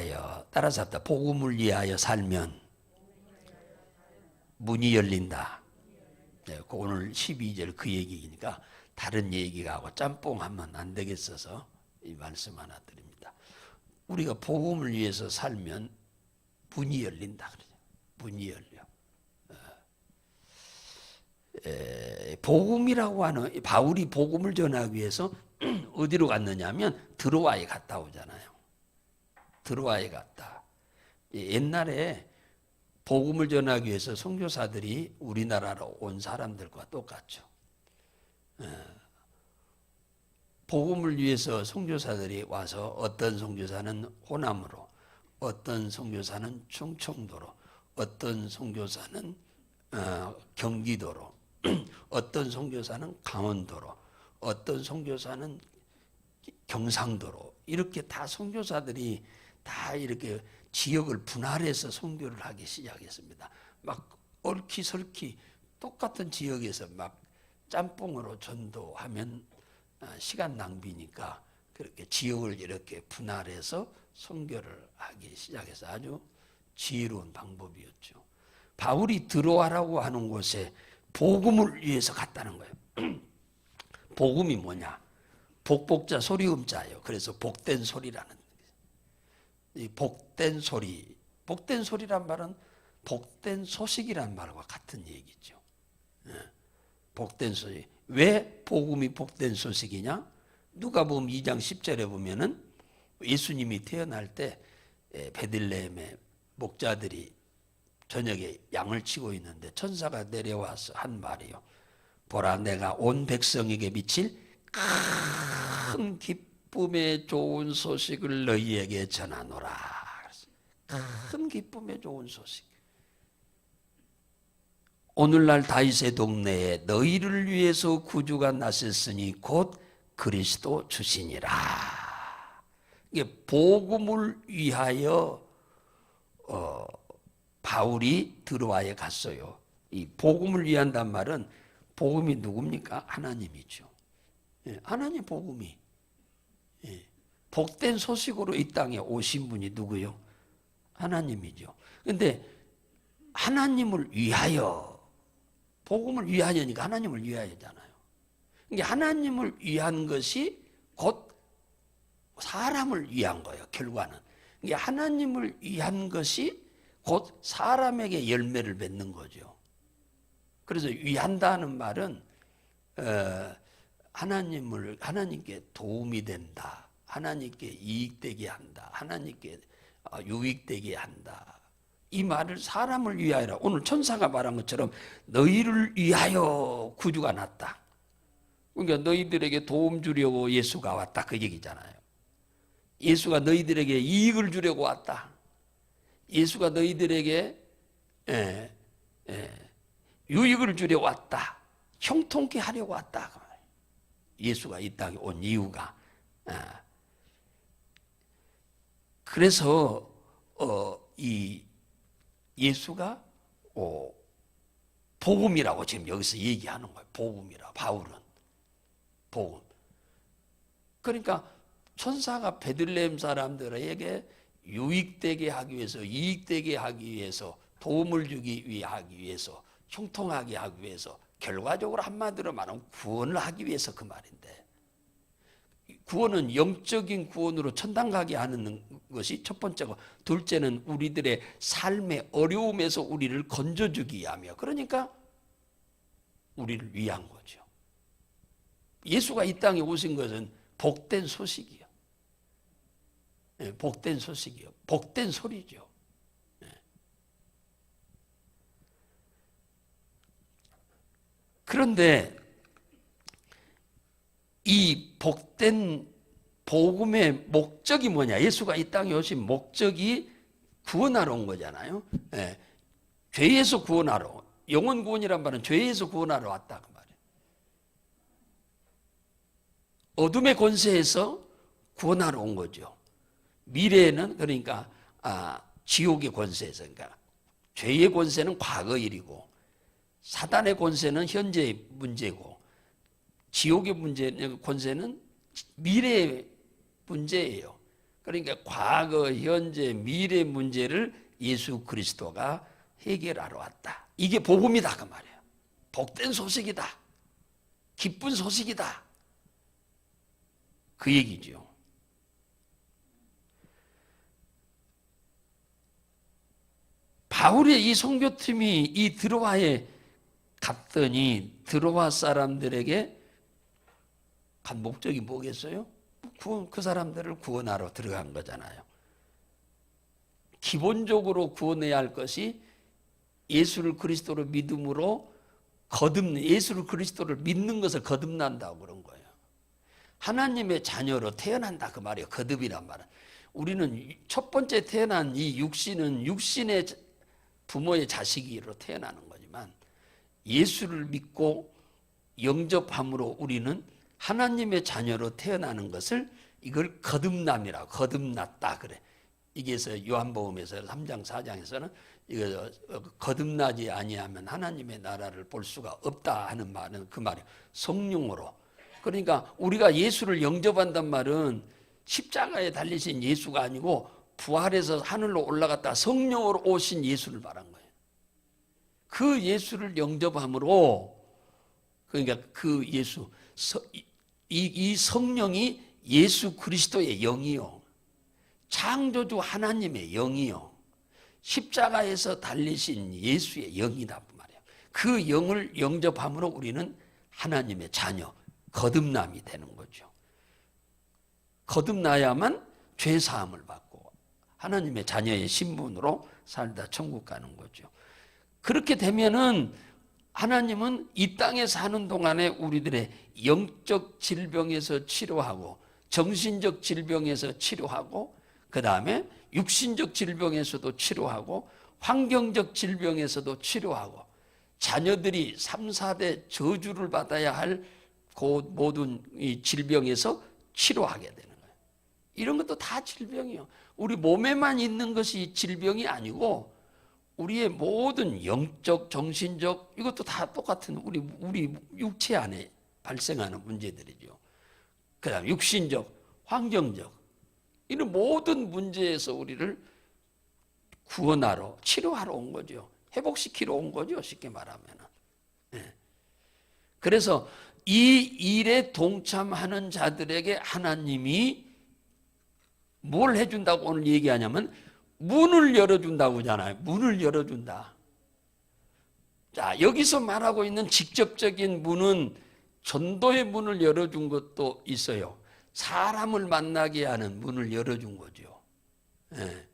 위하여, 따라서 합니다. 복음을 위하여 살면 문이 열린다. 네, 오늘 12절 그 얘기니까 다른 얘기가 하고 짬뽕하면 안 되겠어서 이 말씀 하나 드립니다. 우리가 복음을 위해서 살면 문이 열린다. 그러죠. 문이 열려. 복음이라고 하는, 바울이 복음을 전하기 위해서 어디로 갔느냐 하면 드로아에 갔다 오잖아요. 드로아에 갔다. 옛날에 복음을 전하기 위해서 선교사들이 우리나라로 온 사람들과 똑같죠. 복음을 위해서 선교사들이 와서 어떤 선교사는 호남으로, 어떤 선교사는 충청도로, 어떤 선교사는 경기도로, 어떤 선교사는 강원도로, 어떤 선교사는 경상도로, 이렇게 다 선교사들이 다 이렇게 지역을 분할해서 선교를 하기 시작했습니다. 막 얽히설키 똑같은 지역에서 막 짬뽕으로 전도하면 시간 낭비니까 그렇게 지역을 이렇게 분할해서 선교를 하기 시작해서 아주 지혜로운 방법이었죠. 바울이 드로아라고 하는 곳에 복음을 위해서 갔다는 거예요. 복음이 뭐냐? 복복자 소리음자예요. 그래서 복된 소리라는, 이 복된 소리, 복된 소리란 말은 복된 소식이란 말과 같은 얘기죠. 복된 소식. 왜 복음이 복된 소식이냐? 누가복음 2장 10절에 보면은 예수님이 태어날 때 베들레헴에 목자들이 저녁에 양을 치고 있는데 천사가 내려와서 한 말이요. 보라, 내가 온 백성에게 미칠 큰 기쁨의 좋은 소식을 너희에게 전하노라. 큰 기쁨의 좋은 소식. 오늘날 다윗의 동네에 너희를 위해서 구주가 나셨으니 곧 그리스도 주시니라. 이게 복음을 위하여 바울이 드로아에 갔어요. 이 복음을 위한단 말은 복음이 누굽니까? 하나님이죠. 하나님 복음이. 복된 소식으로 이 땅에 오신 분이 누구요? 하나님이죠. 그런데 하나님을 위하여, 복음을 위하여니까 하나님을 위하여잖아요. 그러니까 하나님을 위한 것이 곧 사람을 위한 거예요. 결과는. 그러니까 하나님을 위한 것이 곧 사람에게 열매를 맺는 거죠. 그래서 위한다는 말은 하나님께 도움이 된다, 하나님께 이익되게 한다, 하나님께 유익되게 한다. 이 말을 사람을 위하여라. 오늘 천사가 말한 것처럼 너희를 위하여 구주가 났다. 그러니까 너희들에게 도움 주려고 예수가 왔다, 그 얘기잖아요. 예수가 너희들에게 이익을 주려고 왔다. 예수가 너희들에게 유익을 주려고 왔다. 형통케 하려고 왔다. 예수가 이 땅에 온 이유가. 그래서 이 예수가 복음이라고 지금 여기서 얘기하는 거예요. 복음이라. 바울은 복음. 그러니까 천사가 베들레헴 사람들에게 유익되게 하기 위해서, 이익되게 하기 위해서, 도움을 주기 하기 위해서, 형통하게 하기 위해서, 결과적으로 한마디로 말하면 구원을 하기 위해서 그 말인데, 구원은 영적인 구원으로 천당 가게 하는 것이 첫 번째고, 둘째는 우리들의 삶의 어려움에서 우리를 건져주기 위하며, 그러니까 우리를 위한 거죠. 예수가 이 땅에 오신 것은 복된 소식이요. 복된 소식이요. 복된 소리죠. 그런데 이 복된 복음의 목적이 뭐냐? 예수가 이 땅에 오신 목적이 구원하러 온 거잖아요. 죄에서 구원하러, 영혼 구원이란 말은 죄에서 구원하러 왔다 그 말이에요. 어둠의 권세에서 구원하러 온 거죠. 미래에는 그러니까 지옥의 권세에서, 그러니까 죄의 권세는 과거 일이고 사단의 권세는 현재의 문제고 지옥의 권세는 미래의 문제예요. 그러니까 과거, 현재, 미래 문제를 예수 그리스도가 해결하러 왔다. 이게 복음이다 그 말이에요. 복된 소식이다. 기쁜 소식이다. 그 얘기죠. 바울의 이 선교팀이 이 드로아에 갔더니 드로아 사람들에게 간 목적이 뭐겠어요? 그 사람들을 구원하러 들어간 거잖아요. 기본적으로 구원해야 할 것이 예수를 그리스도로 믿음으로 예수를 그리스도를 믿는 것을 거듭난다고 그런 거예요. 하나님의 자녀로 태어난다 그 말이에요. 거듭이란 말은. 우리는 첫 번째 태어난 이 육신은 육신의 부모의 자식으로 태어나는 거지만 예수를 믿고 영접함으로 우리는 하나님의 자녀로 태어나는 것을 이걸 거듭남이라고, 거듭났다 그래. 이게서 요한복음에서 3장 4장에서는 이거 거듭나지 아니하면 하나님의 나라를 볼 수가 없다 하는 말은 그 말이에요. 성령으로. 그러니까 우리가 예수를 영접한단 말은 십자가에 달리신 예수가 아니고 부활해서 하늘로 올라갔다 성령으로 오신 예수를 말한 거예요. 그 예수를 영접함으로, 그러니까 그 예수, 이 성령이 예수 그리스도의 영이요, 창조주 하나님의 영이요, 십자가에서 달리신 예수의 영이다 말이에요. 그 영을 영접함으로 우리는 하나님의 자녀, 거듭남이 되는 거죠. 거듭나야만 죄 사함을 받고 하나님의 자녀의 신분으로 살다 천국 가는 거죠. 그렇게 되면은 하나님은 이 땅에 사는 동안에 우리들의 영적 질병에서 치료하고 정신적 질병에서 치료하고 그 다음에 육신적 질병에서도 치료하고 환경적 질병에서도 치료하고 자녀들이 3, 4대 저주를 받아야 할 그 모든 이 질병에서 치료하게 되는 거예요. 이런 것도 다 질병이에요. 우리 몸에만 있는 것이 질병이 아니고 우리의 모든 영적, 정신적 이것도 다 똑같은 우리 육체 안에 발생하는 문제들이죠. 그 다음 육신적, 환경적 이런 모든 문제에서 우리를 구원하러, 치료하러 온 거죠. 회복시키러 온 거죠. 쉽게 말하면. 네. 그래서 이 일에 동참하는 자들에게 하나님이 뭘 해준다고 오늘 얘기하냐면 문을 열어준다고 하잖아요. 문을 열어준다. 자, 여기서 말하고 있는 직접적인 문은 전도의 문을 열어준 것도 있어요. 사람을 만나게 하는 문을 열어준 거죠. 예,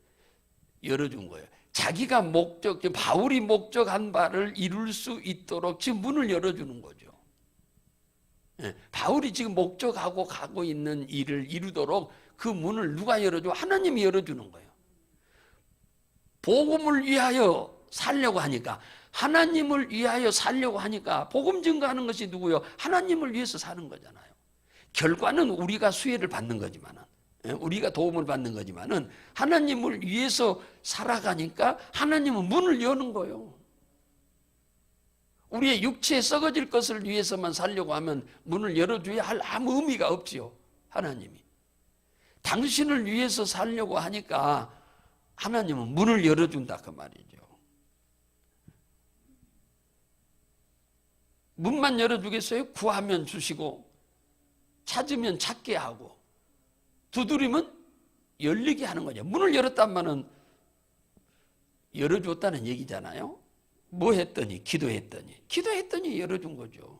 열어준 거예요. 자기가 바울이 목적한 바를 이룰 수 있도록 지금 문을 열어주는 거죠. 예, 바울이 지금 목적하고 가고 있는 일을 이루도록 그 문을 누가 열어줘? 하나님이 열어주는 거예요. 복음을 위하여 살려고 하니까, 하나님을 위하여 살려고 하니까 복음 증거하는 것이 누구요? 하나님을 위해서 사는 거잖아요. 결과는 우리가 수혜를 받는 거지만은, 우리가 도움을 받는 거지만은 하나님을 위해서 살아가니까 하나님은 문을 여는 거예요. 우리의 육체에 썩어질 것을 위해서만 살려고 하면 문을 열어줘야 할 아무 의미가 없지요. 하나님이. 당신을 위해서 살려고 하니까 하나님은 문을 열어준다 그 말이죠. 문만 열어주겠어요? 구하면 주시고 찾으면 찾게 하고 두드리면 열리게 하는 거죠. 문을 열었단 말은 열어줬다는 얘기잖아요. 뭐 했더니? 기도했더니 열어준 거죠.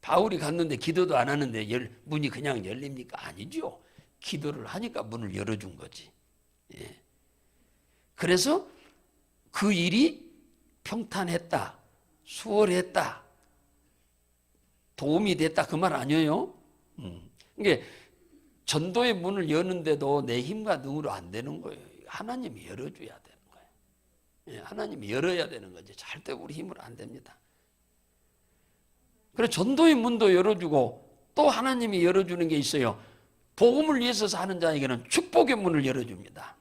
바울이 갔는데 기도도 안 하는데 문이 그냥 열립니까? 아니죠. 기도를 하니까 문을 열어준 거지. 예. 그래서 그 일이 평탄했다, 수월했다, 도움이 됐다 그 말 아니에요? 이게 전도의 문을 여는데도 내 힘과 능으로 안 되는 거예요. 하나님이 열어줘야 되는 거예요. 예, 하나님이 열어야 되는 거지. 절대 우리 힘으로 안 됩니다. 그래서 전도의 문도 열어주고 또 하나님이 열어주는 게 있어요. 복음을 위해서 사는 자에게는 축복의 문을 열어줍니다.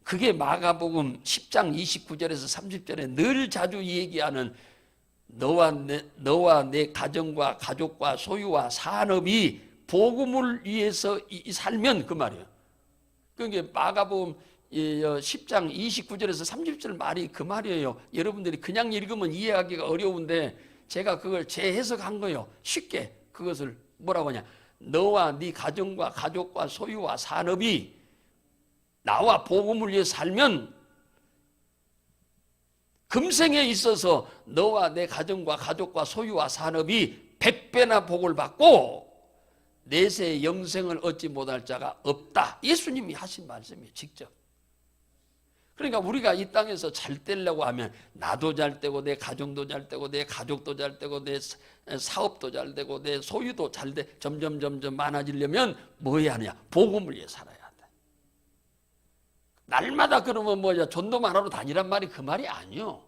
그게 마가복음 10장 29절에서 30절에 늘 자주 얘기하는 너와 내 가정과 가족과 소유와 산업이 복음을 위해서 살면 그 말이에요. 그게 마가복음 10장 29절에서 30절 말이 그 말이에요. 여러분들이 그냥 읽으면 이해하기가 어려운데 제가 그걸 재해석한 거예요. 쉽게 그것을 뭐라고 하냐. 너와 네 가정과 가족과 소유와 산업이 나와 복음을 위해 살면 금생에 있어서 너와 내 가정과 가족과 소유와 산업이 100배나 복을 받고 내세의 영생을 얻지 못할 자가 없다. 예수님이 하신 말씀이에요. 직접. 그러니까 우리가 이 땅에서 잘 되려고 하면 나도 잘 되고 내 가정도 잘 되고 내 가족도 잘 되고 내 사업도 잘 되고 내 소유도 잘 돼 점점 많아지려면 뭐 해야 하느냐. 복음을 위해 살아야 돼. 날마다 그러면 뭐야 전도만 하러 다니란 말이 그 말이 아니요.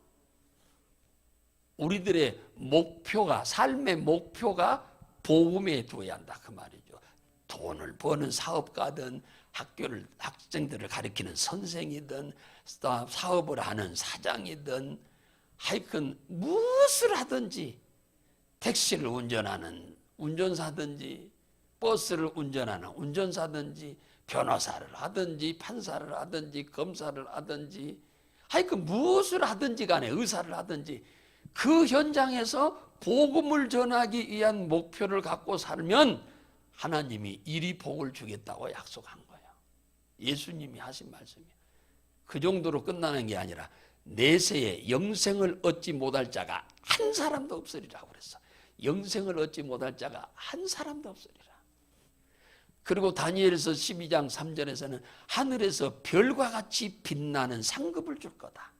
우리들의 목표가 삶의 목표가 복음에 두어야 한다 그 말이죠. 돈을 버는 사업가든 학생들을 가르치는 선생이든 사업을 하는 사장이든 하여튼 무엇을 하든지 택시를 운전하는 운전사든지 버스를 운전하는 운전사든지 변호사를 하든지 판사를 하든지 검사를 하든지 하여튼 무엇을 하든지 간에 의사를 하든지 그 현장에서 복음을 전하기 위한 목표를 갖고 살면 하나님이 이리 복을 주겠다고 약속한 거예요. 예수님이 하신 말씀이에요. 그 정도로 끝나는 게 아니라 내세에 영생을 얻지 못할 자가 한 사람도 없으리라고 그랬어. 영생을 얻지 못할 자가 한 사람도 없으리라. 그리고 다니엘서 12장 3절에서는 하늘에서 별과 같이 빛나는 상급을 줄 거다.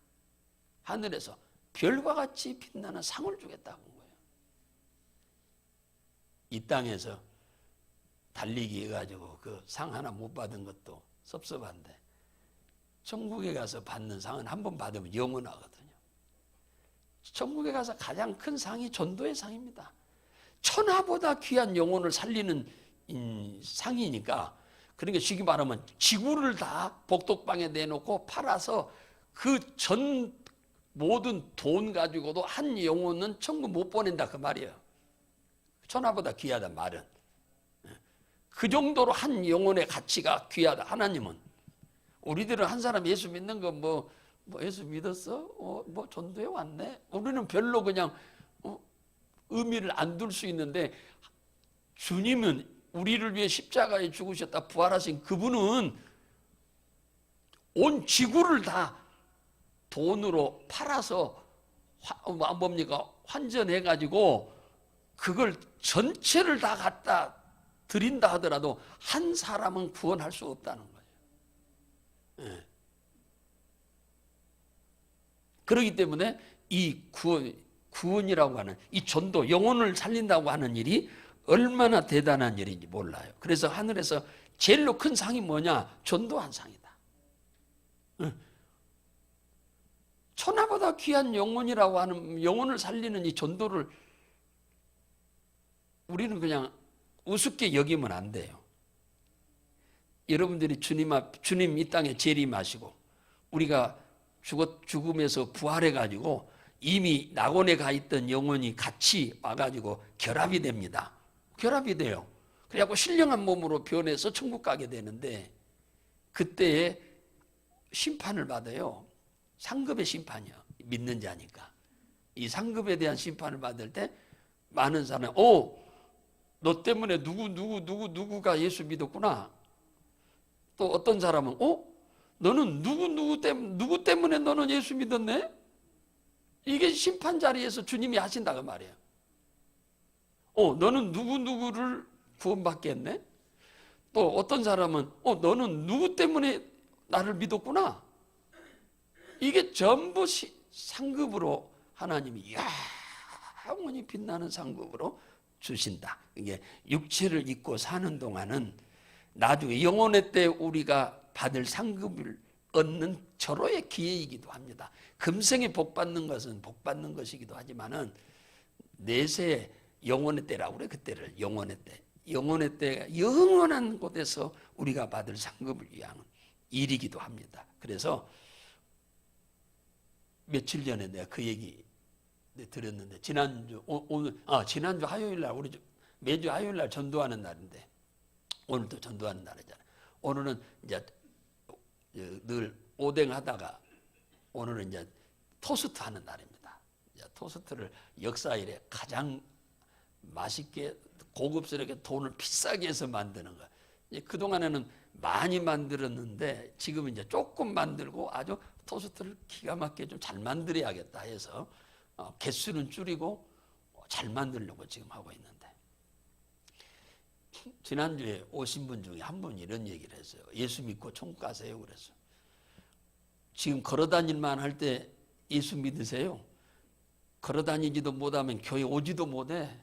하늘에서 별과 같이 빛나는 상을 주겠다고 한 거예요. 이 땅에서 달리기 해가지고 그 상 하나 못 받은 것도 섭섭한데 천국에 가서 받는 상은 한 번 받으면 영원하거든요. 천국에 가서 가장 큰 상이 전도의 상입니다. 천하보다 귀한 영혼을 살리는 상이니까 그러니까 쉽게 말하면 지구를 다 복덕방에 내놓고 팔아서 그 전 모든 돈 가지고도 한 영혼은 천국 못 보낸다 그 말이에요. 천하보다 귀하다 말은. 그 정도로 한 영혼의 가치가 귀하다. 하나님은 우리들은 한 사람 예수 믿는 거 뭐 예수 믿었어? 뭐 전도에 왔네? 우리는 별로 그냥 의미를 안 둘 수 있는데 주님은 우리를 위해 십자가에 죽으셨다 부활하신 그분은 온 지구를 다 돈으로 팔아서 뭡니까? 환전해가지고 그걸 전체를 다 갖다 드린다 하더라도 한 사람은 구원할 수 없다는 거예요. 예. 그렇기 때문에 이 구원이라고 하는 이 전도, 영혼을 살린다고 하는 일이 얼마나 대단한 일인지 몰라요. 그래서 하늘에서 제일로 큰 상이 뭐냐? 전도한 상이다. 천하보다 귀한 영혼이라고 하는 영혼을 살리는 이 전도를 우리는 그냥 우습게 여기면 안 돼요. 여러분들이 주님 이 땅에 재림하시고 우리가 죽음에서 부활해가지고 이미 낙원에 가 있던 영혼이 같이 와가지고 결합이 됩니다. 결합이 돼요. 그래갖고 신령한 몸으로 변해서 천국 가게 되는데 그때에 심판을 받아요. 상급의 심판이요. 믿는 자니까. 이 상급에 대한 심판을 받을 때 많은 사람이 너 때문에 누구가 예수 믿었구나. 또 어떤 사람은 너는 누구 때문에 너는 예수 믿었네? 이게 심판 자리에서 주님이 하신다 그 말이에요. 너는 누구를 구원받게 했네? 또 어떤 사람은 너는 누구 때문에 나를 믿었구나. 이게 전부 상급으로 하나님이 영원히 빛나는 상급으로 주신다. 이게 육체를 입고 사는 동안은 나중에 영혼의 때 우리가 받을 상급을 얻는 절호의 기회이기도 합니다. 금생에 복 받는 것은 복 받는 것이기도 하지만은 내세 영혼의 때라고 그래. 그때를 영혼의 때. 영혼의 때가 영원한 곳에서 우리가 받을 상급을 위한 일이기도 합니다. 그래서 며칠 전에 내가 그 얘기 들었는데 지난주 화요일 날 우리 매주 화요일 날 전도하는 날인데 오늘도 전도하는 날이잖아요. 오늘은 이제 늘 오뎅 하다가 오늘은 이제 토스트 하는 날입니다. 토스트를 역사 이래 가장 맛있게 고급스럽게 돈을 비싸게 해서 만드는 거. 그동안에는 많이 만들었는데 지금은 이제 조금 만들고 아주 토스트를 기가 막히게 좀 잘 만들어야겠다 해서 개수는 줄이고 잘 만들려고 지금 하고 있는데, 지난주에 오신 분 중에 한 분이 이런 얘기를 했어요. 예수 믿고 천국 가세요 그랬어요. 지금 걸어다닐만 할 때 예수 믿으세요? 걸어다니지도 못하면 교회 오지도 못해.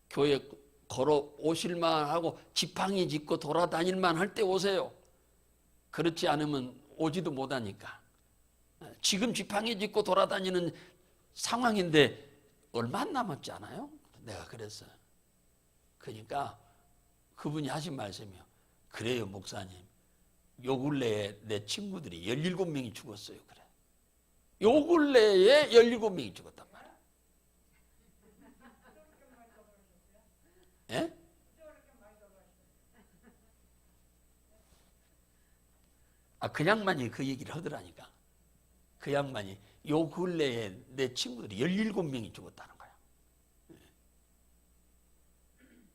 교회 걸어 오실만 하고 지팡이 짚고 돌아다닐만 할 때 오세요. 그렇지 않으면 오지도 못하니까. 지금 지팡이 짚고 돌아다니는 상황인데 얼마 안 남았지 않아요? 내가 그랬어요. 그러니까 그분이 하신 말씀이요. 그래요 목사님. 요 근래에 내 친구들이 17명이 죽었어요. 그래. 요 근래에 17명이 죽었단 말이야. 예? 그 양반이 그 얘기를 하더라니까. 그 양반이 요 근래에 내 친구들이 17명이 죽었다는 거야.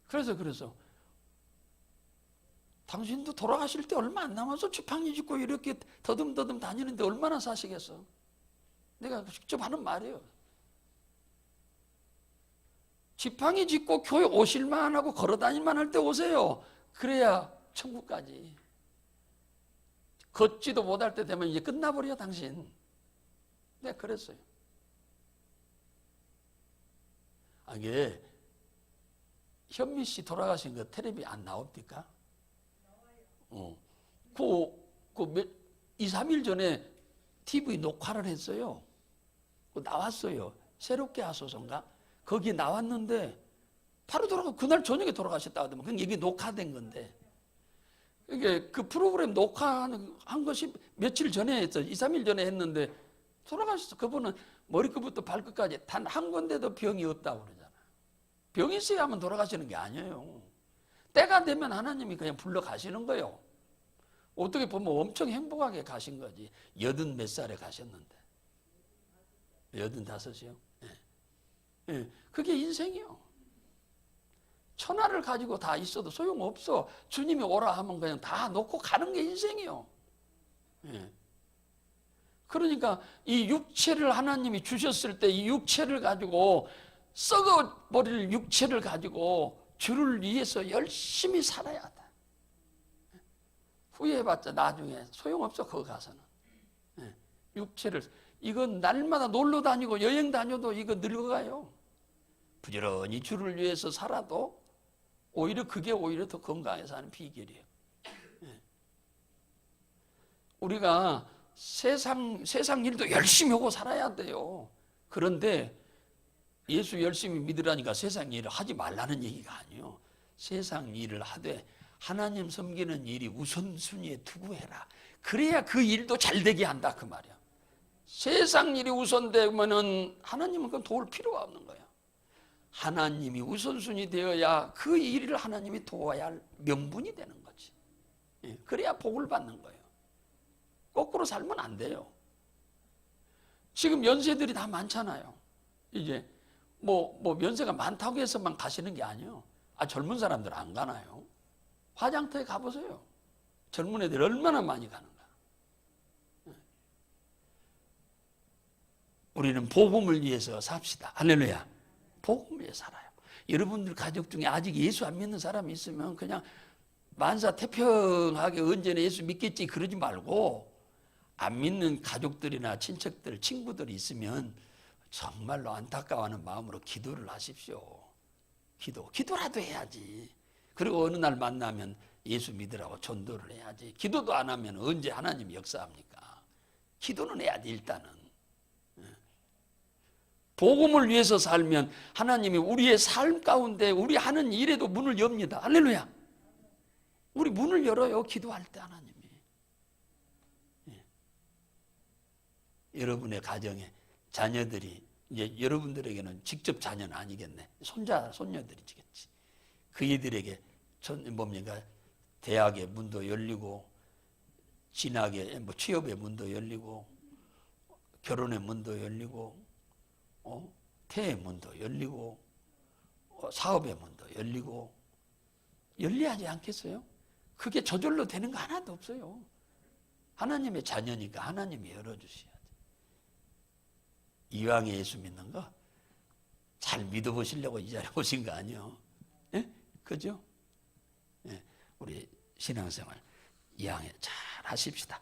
그래서 당신도 돌아가실 때 얼마 안 남아서 지팡이 짚고 이렇게 더듬더듬 다니는데 얼마나 사시겠어? 내가 직접 하는 말이에요. 지팡이 짚고 교회 오실만 하고 걸어다닐만 할 때 오세요. 그래야 천국까지. 걷지도 못할 때 되면 이제 끝나버려 당신. 내가 그랬어요. 이게 현미 씨 돌아가신 거 텔레비 안 나옵니까? 그 2, 3일 전에 TV 녹화를 했어요. 나왔어요. 새롭게 하소서인가? 거기 나왔는데 바로 그날 저녁에 돌아가셨다 하더만. 그게 이게 녹화된 건데. 이게 그 프로그램 녹화한 것이 며칠 전에 했어. 2, 3일 전에 했는데 돌아가셨어. 그분은 머리끝부터 발끝까지 단 한 건데도 병이 없다고 그러잖아. 병이 있어야 하면 돌아가시는 게 아니에요. 때가 되면 하나님이 그냥 불러 가시는 거예요. 어떻게 보면 엄청 행복하게 가신 거지. 80몇 살에 가셨는데. 85이요? 예. 그게 인생이요. 천하를 가지고 다 있어도 소용없어. 주님이 오라 하면 그냥 다 놓고 가는 게 인생이요. 예. 그러니까 이 육체를 하나님이 주셨을 때 이 육체를 가지고 썩어버릴 육체를 가지고 주를 위해서 열심히 살아야 돼. 후회해봤자 나중에 소용없어. 거기 가서는. 육체를, 이건 날마다 놀러 다니고 여행 다녀도 이거 늙어가요. 부지런히 주를 위해서 살아도 그게 오히려 더 건강해 사는 비결이에요. 우리가 세상 일도 열심히 하고 살아야 돼요. 그런데 예수 열심히 믿으라니까 세상 일을 하지 말라는 얘기가 아니에요. 세상 일을 하되 하나님 섬기는 일이 우선순위에 두고 해라. 그래야 그 일도 잘 되게 한다 그 말이야. 세상 일이 우선되면은 하나님은 그건 도울 필요가 없는 거야. 하나님이 우선순위 되어야 그 일을 하나님이 도와야 할 명분이 되는 거지. 그래야 복을 받는 거예요. 거꾸로 살면 안 돼요. 지금 연세들이 다 많잖아요. 이제 뭐 연세가 많다고 해서만 가시는 게 아니에요. 젊은 사람들 안 가나요? 화장터에 가보세요. 젊은 애들 얼마나 많이 가는가. 우리는 복음을 위해서 삽시다. 할렐루야. 복음을 위해서 살아요. 여러분들 가족 중에 아직 예수 안 믿는 사람이 있으면 그냥 만사태평하게 언제나 예수 믿겠지 그러지 말고, 안 믿는 가족들이나 친척들, 친구들이 있으면 정말로 안타까워하는 마음으로 기도를 하십시오. 기도라도 해야지. 그리고 어느 날 만나면 예수 믿으라고 전도를 해야지. 기도도 안 하면 언제 하나님이 역사합니까? 기도는 해야지 일단은. 복음을 위해서 살면 하나님이 우리의 삶 가운데 우리 하는 일에도 문을 엽니다. 할렐루야. 우리 문을 열어요. 기도할 때 하나님이. 여러분의 가정에 자녀들이, 이제 여러분들에게는 직접 자녀는 아니겠네. 손녀들이겠지. 그이들에게 뭡니까? 대학의 문도 열리고 진학의 뭐 취업의 문도 열리고 결혼의 문도 열리고 태의 문도 열리고 사업의 문도 열리고 열리하지 않겠어요? 그게 저절로 되는 거 하나도 없어요. 하나님의 자녀니까 하나님이 열어주셔야 돼. 이왕에 예수 믿는 거 잘 믿어보시려고 이 자리에 오신 거 아니에요? 예? 그죠? 예. 우리 신앙생활 이왕에 잘 하십시다.